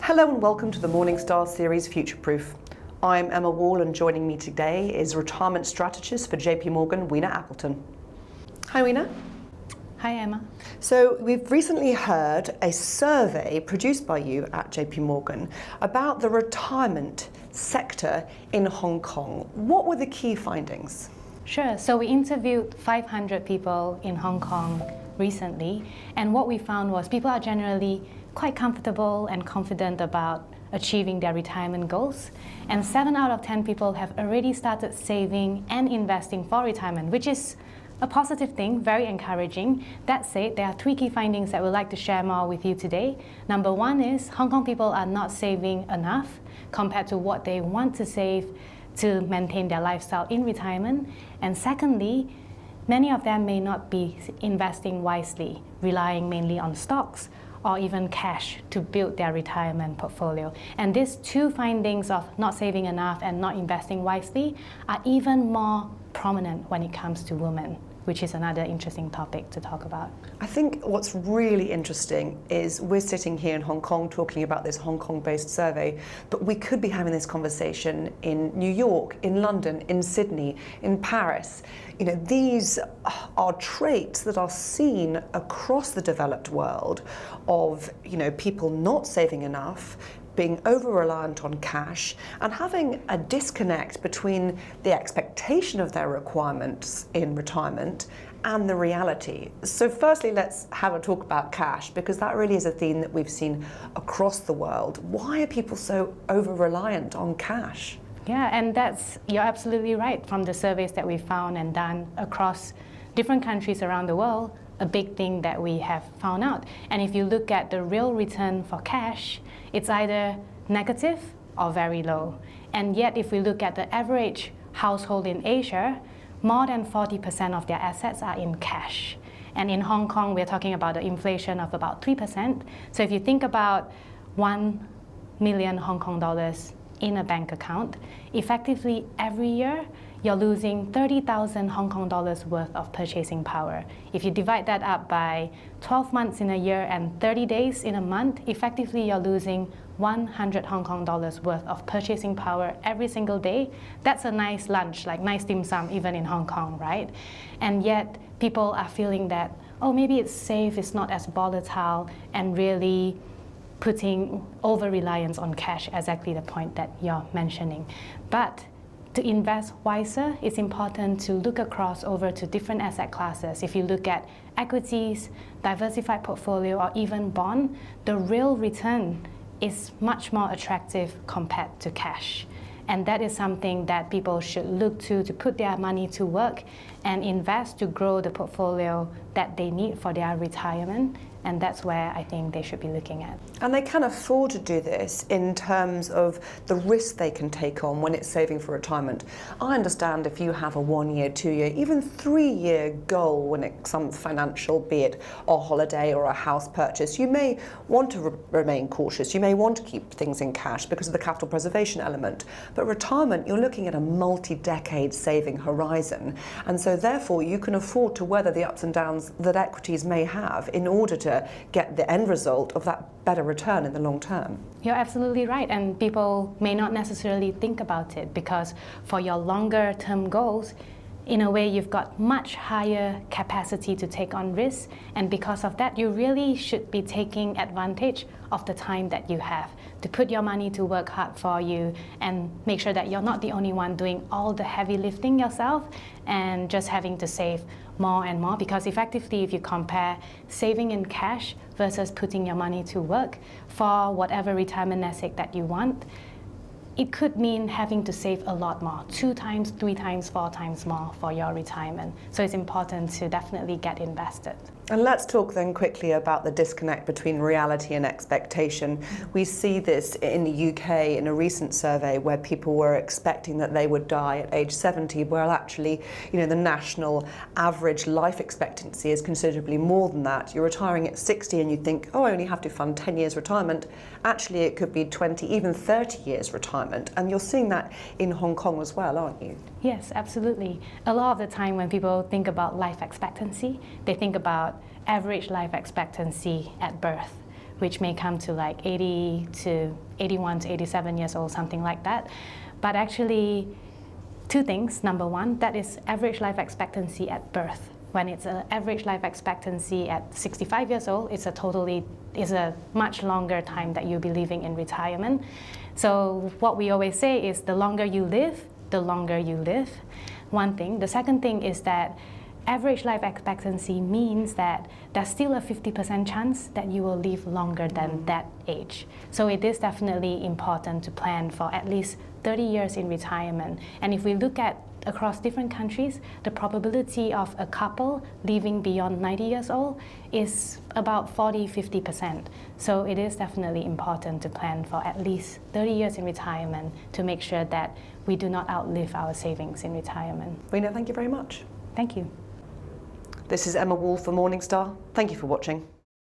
Hello and welcome to the Morningstar series Future Proof. I'm Emma Wall and joining me today is retirement strategist for JPMorgan, Wina Appleton. Hi Wina. Hi Emma. So we've recently heard a survey produced by you at JPMorgan about the retirement sector in Hong Kong. What were the key findings? Sure, so we interviewed 500 people in Hong Kong recently, and what we found was people are generally quite comfortable and confident about achieving their retirement goals, and 7 out of 10 people have already started saving and investing for retirement, which is a positive thing, very encouraging. That said, there are 3 key findings that we'd like to share more with you today. Number 1 is Hong Kong people are not saving enough compared to what they want to save to maintain their lifestyle in retirement. And secondly, many of them may not be investing wisely, relying mainly on stocks or even cash to build their retirement portfolio. And these 2 findings of not saving enough and not investing wisely are even more prominent when it comes to women, which is another interesting topic to talk about. I think what's really interesting is we're sitting here in Hong Kong talking about this Hong Kong-based survey, but we could be having this conversation in New York, in London, in Sydney, in Paris. You know, these are traits that are seen across the developed world of, you know, people not saving enough, being over-reliant on cash, and having a disconnect between the expectation of their requirements in retirement and the reality. So firstly, let's have a talk about cash, because that really is a theme that we've seen across the world. Why are people so over-reliant on cash? Yeah, and you're absolutely right. From the surveys that we found and done across different countries around the world, a big thing that we have found out. And if you look at the real return for cash, it's either negative or very low. And yet, if we look at the average household in Asia, more than 40% of their assets are in cash. And in Hong Kong, we're talking about the inflation of about 3%. So if you think about 1 million Hong Kong dollars in a bank account, effectively every year, you're losing 30,000 Hong Kong dollars worth of purchasing power. If you divide that up by 12 months in a year and 30 days in a month, effectively you're losing 100 Hong Kong dollars worth of purchasing power every single day. That's a nice lunch, like nice dim sum, even in Hong Kong, right? And yet people are feeling that, oh, maybe it's safe, it's not as volatile, and really putting over-reliance on cash, exactly the point that you're mentioning. But to invest wiser, it's important to look across over to different asset classes. If you look at equities, diversified portfolio, or even bond, the real return is much more attractive compared to cash. And that is something that people should look to put their money to work and invest to grow the portfolio that they need for their retirement. And that's where I think they should be looking at. And they can afford to do this in terms of the risk they can take on when it's saving for retirement. I understand if you have a 1-year, 2-year, even 3-year goal when it comes financial, be it a holiday or a house purchase, you may want to remain cautious. You may want to keep things in cash because of the capital preservation element. But retirement, you're looking at a multi-decade saving horizon. And so therefore you can afford to weather the ups and downs that equities may have in order to get the end result of that better return in the long term. You're absolutely right, and people may not necessarily think about it because for your longer term goals, in a way you've got much higher capacity to take on risks, and because of that you really should be taking advantage of the time that you have to put your money to work hard for you and make sure that you're not the only one doing all the heavy lifting yourself and just having to save more and more, because effectively if you compare saving in cash versus putting your money to work for whatever retirement nest egg that you want, it could mean having to save a lot more, 2 times, 3 times, 4 times more for your retirement. So it's important to definitely get invested. And let's talk then quickly about the disconnect between reality and expectation. We see this in the UK in a recent survey where people were expecting that they would die at age 70, while actually, you know, the national average life expectancy is considerably more than that. You're retiring at 60 and you think, oh, I only have to fund 10 years retirement. Actually, it could be 20, even 30 years retirement. And you're seeing that in Hong Kong as well, aren't you? Yes, absolutely. A lot of the time when people think about life expectancy, they think about average life expectancy at birth, which may come to like 80 to 81 to 87 years old, something like that. But actually, two things. Number one, that is average life expectancy at birth. When it's an average life expectancy at 65 years old, it's a much longer time that you'll be living in retirement. So what we always say is the longer you live, the longer you live. One thing. The second thing is that average life expectancy means that there's still a 50% chance that you will live longer than that age. So it is definitely important to plan for at least 30 years in retirement. And if we look at across different countries, the probability of a couple living beyond 90 years old is about 40-50%. So it is definitely important to plan for at least 30 years in retirement to make sure that we do not outlive our savings in retirement. Wina, thank you very much. Thank you. This is Emma Wall for Morningstar. Thank you for watching.